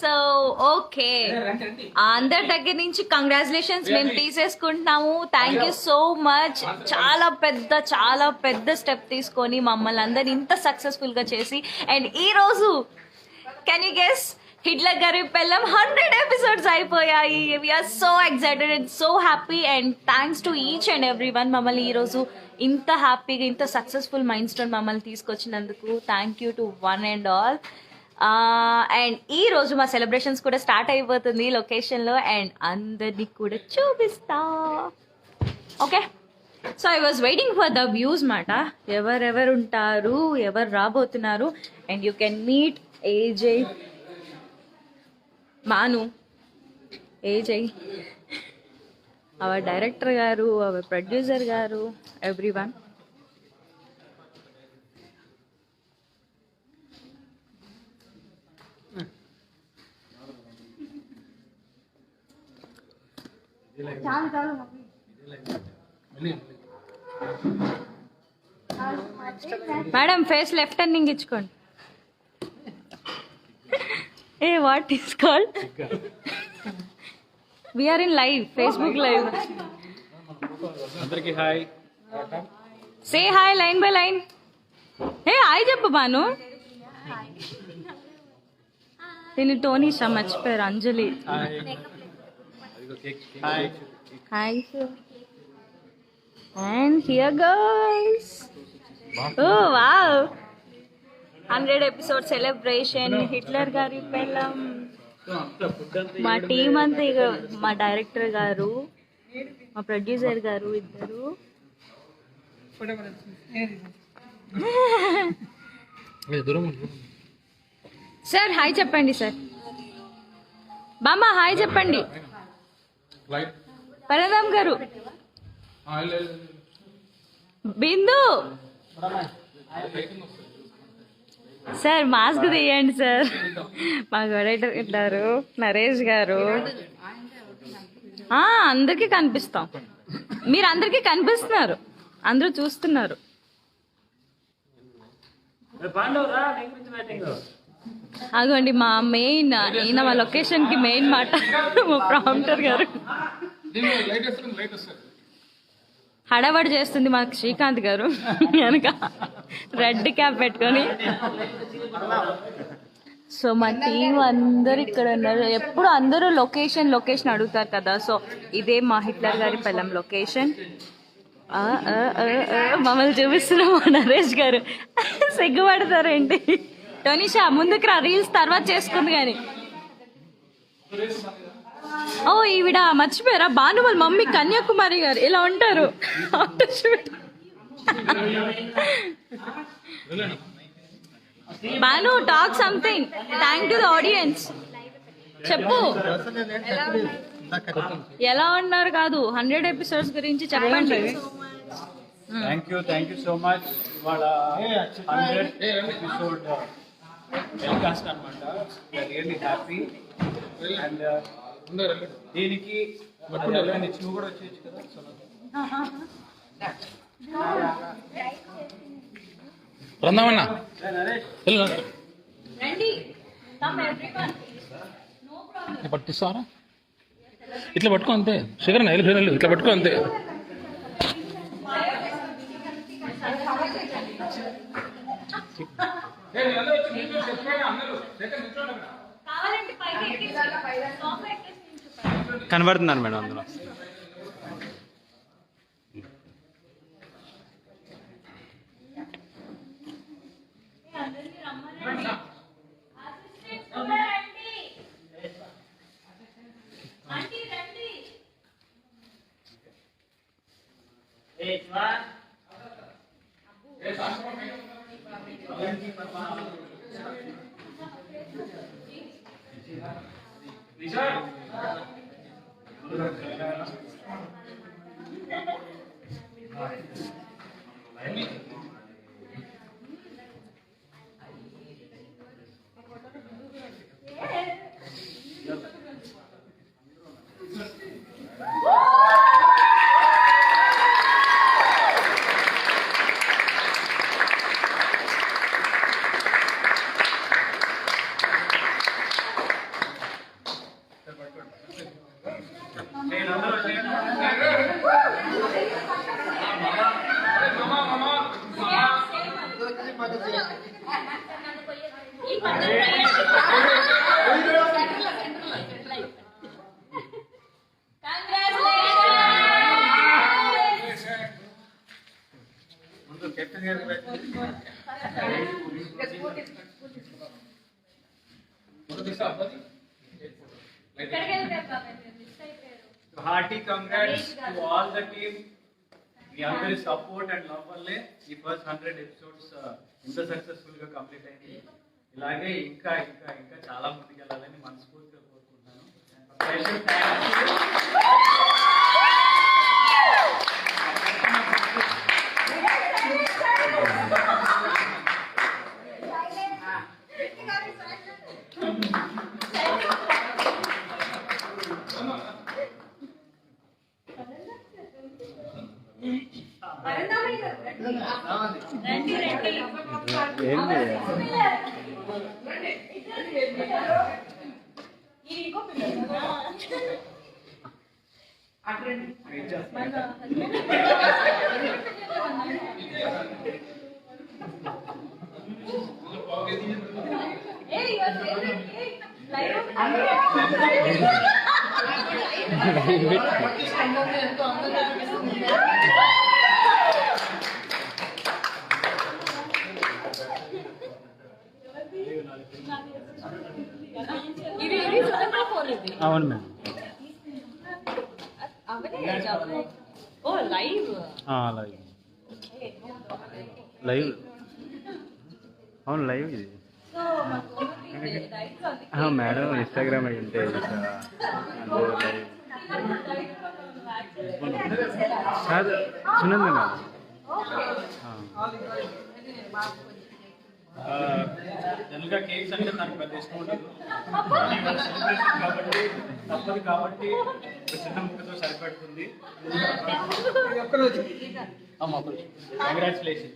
So okay, అందరి దగ్గర నుంచి కంగ్రాచులేషన్స్ మేము తీసేసుకుంటున్నాము. Thank you so much. చాలా పెద్ద స్టెప్ తీసుకొని మమ్మల్ని అందరిని ఇంత సక్సెస్ఫుల్ గా చేసి, అండ్ ఈ రోజు కెన్ యూ గెస్, హిట్లర్ గారి పెళ్ళం 100 ఎపిసోడ్స్ అయిపోయాయి. We're so excited and so happy, and thanks to each and every one మమ్మల్ని ఈ రోజు ఇంత హ్యాపీగా ఇంత సక్సెస్ఫుల్ మైల్ స్టోన్ మమ్మల్ని తీసుకొచ్చినందుకు. Thank you to one and all. And ఈ రోజు మా సెలబ్రేషన్స్ కూడా స్టార్ట్ అయిపోతుంది లొకేషన్ లో, అండ్ అందరినీ కూడా చూపిస్తా. Okay, so I was waiting for the views మాట, ఎవరెవరు ఉంటారు, ఎవరు రాబోతున్నారు. And you can meet AJ, Manu, Ajay, our director garu, our producer garu, everyone. Madam face left turning ఇచ్చుకోండి. Uh what is called, we're in live, Facebook live. అందరికి hi, say hi line by line. Hey hi చెప్పు బాను. దీని టోనీషా మర్చిపోయారు, Anjali. Hi and here girls. Oh wow, 100 episode celebration, Hitler గారి పెళ్ళం. మా team అంతా, ఇక మా డైరెక్టర్ గారు, మా ప్రొడ్యూసర్ గారు ఇద్దరు. సార్ హాయ్ చెప్పండి. సార్ బామ్మ హాయ్ చెప్పండి. పరదాం గారు, బిందు సార్ మాస్క్ తీయండి సార్. మా డైరెక్టర్ ఇట్టారు, నరేష్ గారు. అందరికీ కనిపిస్తాం, మీరు అందరికీ కనిపిస్తున్నారు, అందరూ చూస్తున్నారు. అగోండి మా మెయిన్, ఈయన మా లొకేషన్ కి మెయిన్ మాట, మా ప్రాంప్టర్ గారు. హడావడి చేస్తుంది మాకు శ్రీకాంత్ గారు వెనక రెడ్ క్యాప్ పెట్టుకొని. సో మా టీం అందరు ఇక్కడ ఉన్నారు. ఎప్పుడు అందరూ లొకేషన్ అడుగుతారు కదా, సో ఇదే మా హిట్లర్ గారి పెళ్ళం లొకేషన్. మమ్మల్ని చూపిస్తున్నాం మా నరేష్ గారు. సిగ్గుపడతారేంటి? టోనిషా ముందుకు రా, రీల్స్ తర్వాత చేసుకుంది కానీ. ఓ ఈవిడ మర్చిపోయారా, భాను వాళ్ళ మమ్మీ కన్యాకుమారి గారు. ఇలా ఉంటారు. Bhanu talk something, thank to the audience. చెప్పు ఎలా ఉన్నారు కాదు, 100 ఎపిసోడ్స్ గురించి చెప్పండి. Thank you so much. ఇవాళ 100 ఎపిసోడ్ టెలికాస్ట్ అనమాట. Really happy. అండ్ దీనికి నువ్వు కూడా వచ్చేయచ్చు కదా. రందామన్నా పట్టిస్తారా? ఇట్లా పట్టుకో అంతే. శిఖర్ ఇట్లా పట్టుకో అంతే. కనబడుతున్నారు మేడం అందులో. Hearty congrats to all the team. మీ అందరి సపోర్ట్ అండ్ లవ్ వల్లే ఈ ఫస్ట్ 100 ఎపిసోడ్స్ ఇంత సక్సెస్ఫుల్ గా కంప్లీట్ అయింది. ఇలాగే ఇంకా ఇంకా ఇంకా చాలా ముందుకు వెళ్ళాలని మనస్ఫూర్తిగా కోరుకుంటున్నాను. స్పెషల్ అవును మేడం. ఓ లైవ్ లైవ్ లైవ్ అవును లైవ్ ఇది మేడం ఇన్స్టాగ్రామ్ అయి ఉంటే కాదు సునంద మేడం. జనరల్గా కేక్స్ అంటే నాకు పెద్ద ఇష్టం ఉండదు కాబట్టి తప్పదు కాబట్టి ఒక చిన్న ముక్కతో సరిపెడుతుంది. కంగ్రాచులేషన్.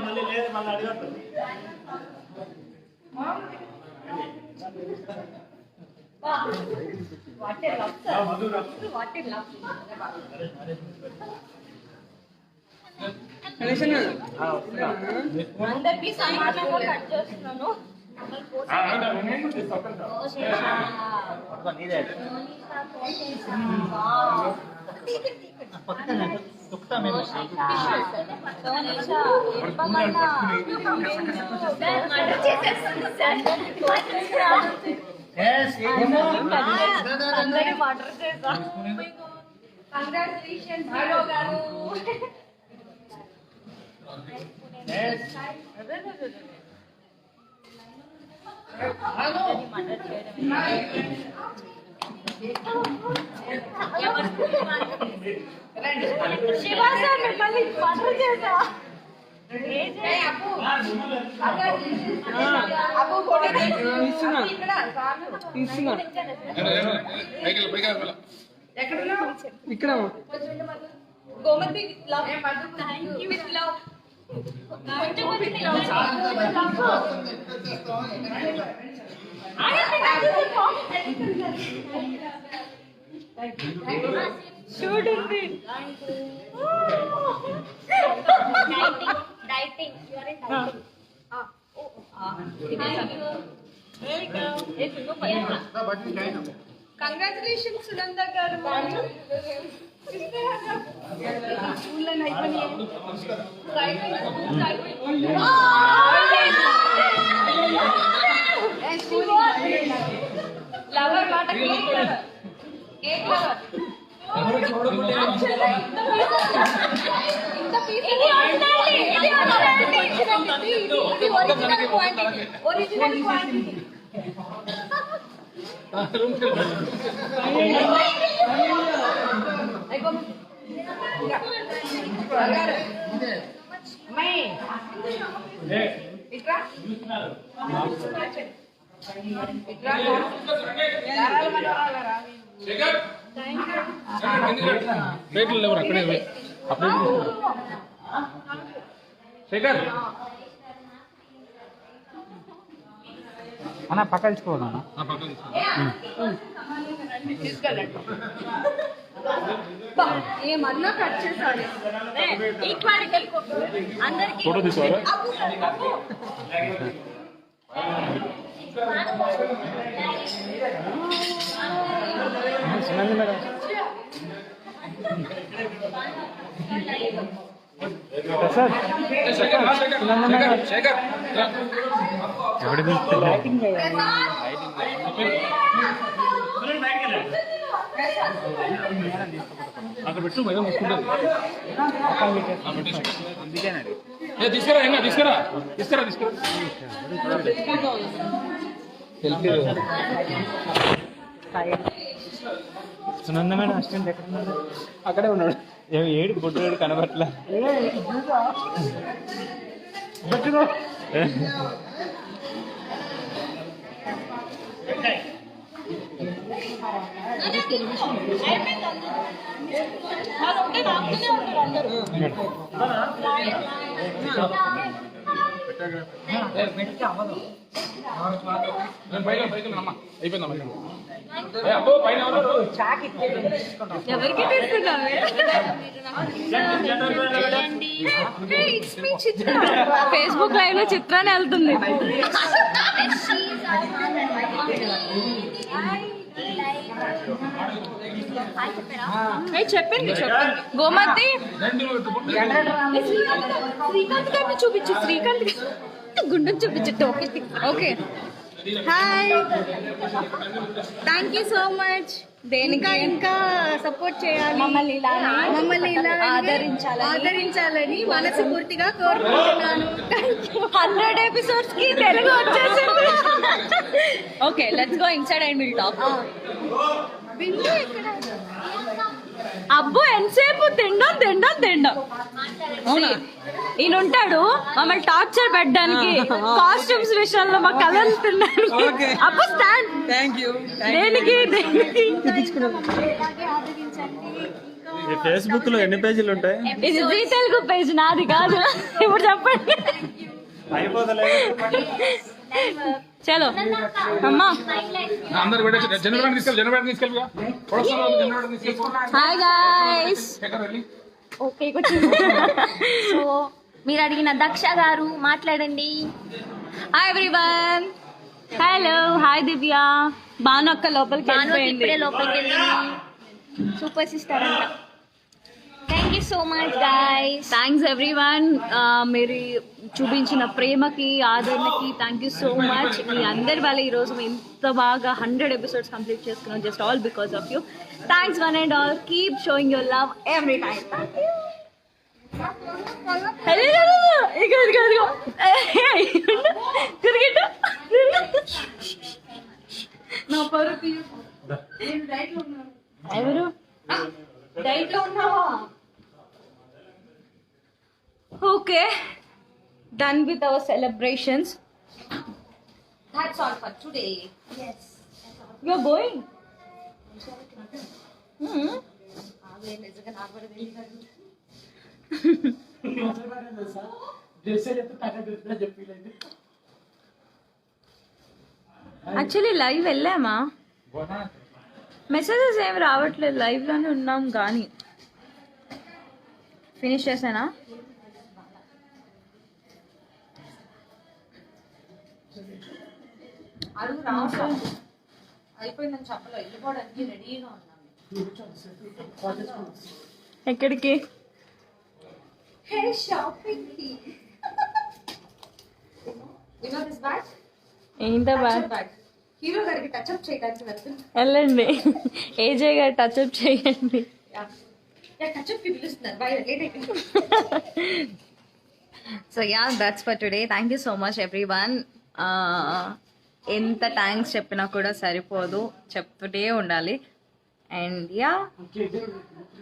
మళ్ళీ లేదు మళ్ళీ అడగదు. అందరికీ సమానంగా కట్ చేస్తున్నాను. అందరి మర్డర్ చేసా. కంగ్రాచులేషన్స్ హీరో గారు. శివ సార్ మిమ్మల్ని మర్డర్ చేసా. ఇక్కడ Gomathi love thank you with love. చూడండి dieting you are in dieting. Congratulations Sunanda garu. Lover మాట కేక్ లవర్. ఒరిజినల్ క్వాంటిటీ ప్లేట్లు లేవరు అక్కడే అప్పుడే శేఖర్ అన్న పక్క తీసుకోవాలన్నా. ఏమన్నా కట్ చేశాడు. ఈక్వాలిటీ అందరికి ఫోటో తీసుకోవాలా? సునంద మేడం సార్ శేఖర్ ఎవడి అక్కడ పెట్టు భయం వస్తుంటుంది. తీసుకురా ఇంకా తీసుకురా తీసుకురా తీసుకురా సునంద మేడం అసిస్టెంట్ ఎక్కడ ఉన్నాడు? అక్కడే ఉన్నాడు. ఏడు బొడ్డు కనబట్ల. పైకి అయిపోయిందమ్మా. అబ్బో పైన ఎవరికి ఫేస్బుక్ లైవ్ లో చిత్రాన్ని వెళ్తుంది. చెప్పింది గోమతి శ్రీకాంత్ గారిని చూపించు. శ్రీకాంత్ గుండెని చూపించు. Okay hi, thank you so much. దేనికి ఇంకా సపోర్ట్ చేయాలి, మమ్మల్ని ఇలా ఆదరించాలని మనస్ఫూర్తిగా కోరుకుంటున్నాను. 100 ఎపిసోడ్స్ కి తెలుగు వచ్చేసింది. Okay, let's go inside and will talk. అబ్బో ఎంతసేపు తిండం ఈయన ఉంటాడు మమ్మల్ని టార్చర్ పెట్టడానికి, కాస్ట్యూమ్స్ విషయంలో మా కలర్స్ తిన్నాడు. అబ్బో స్టాండ్ దేనికి ఫేస్బుక్ లో ఎన్ని పేజీలు ఉంటాయి? ఇది జీ తెలుగు పేజ్, నాది కాదు. ఇప్పుడు చెప్పండి. చలో అమ్మా. అందరు జనరల్ తీసుకెళ్ళి హాయ్ గైస్. ఓకే, సో మీరు అడిగిన దక్ష గారు మాట్లాడండి. Hi everyone. హలో, హాయ్ దివ్య. భాను అక్క లోపలికి వెళ్ళింది. సూపర్ సిస్టర్ అంట. Thank you so much guys. Thanks everyone. మీరు చూపించిన ప్రేమకి, ఆదరణకి థ్యాంక్ యూ సో మచ్. మీ అందరి వల్ల ఈరోజు మేము ఇంత బాగా 100 ఎపిసోడ్స్ కంప్లీట్ చేసుకున్నాం. Just all because of you. Thanks one and all. Keep showing your love every time. ఎవరు డైట్ లో ఉన్నావా? Okay, done with our celebrations. That's all for today. Yes. You're going? Actually live వెళ్ళామా? Messages ఏమి రావట్లేదు. Live లోనే ఉన్నాం కానీ. Finish చేసానా? అయిపోయిందని చెప్పలో వెళ్ళిపోవడానికి రెడీగా ఉన్నాను. ఎక్కడికి? షాపింగ్. ఏంటో బ్యాగ్ హీరో గారికి టచ్అప్ చేయడానికి వెళ్తుంది. వెళ్ళండి, ఏజే గారు టచ్అప్ చేయండి. So yeah, that's for today. Thank you so much everyone. ఎంత థ్యాంక్స్ చెప్పినా కూడా సరిపోదు, చెప్తూనే ఉండాలి. అండ్ యా,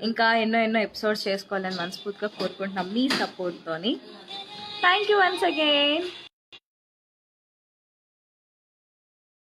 ఇంకా ఎన్నో ఎపిసోడ్స్ చేసుకోవాలని మనస్ఫూర్తిగా కోరుకుంటున్నాం మీ సపోర్ట్తోని. Thank you once again.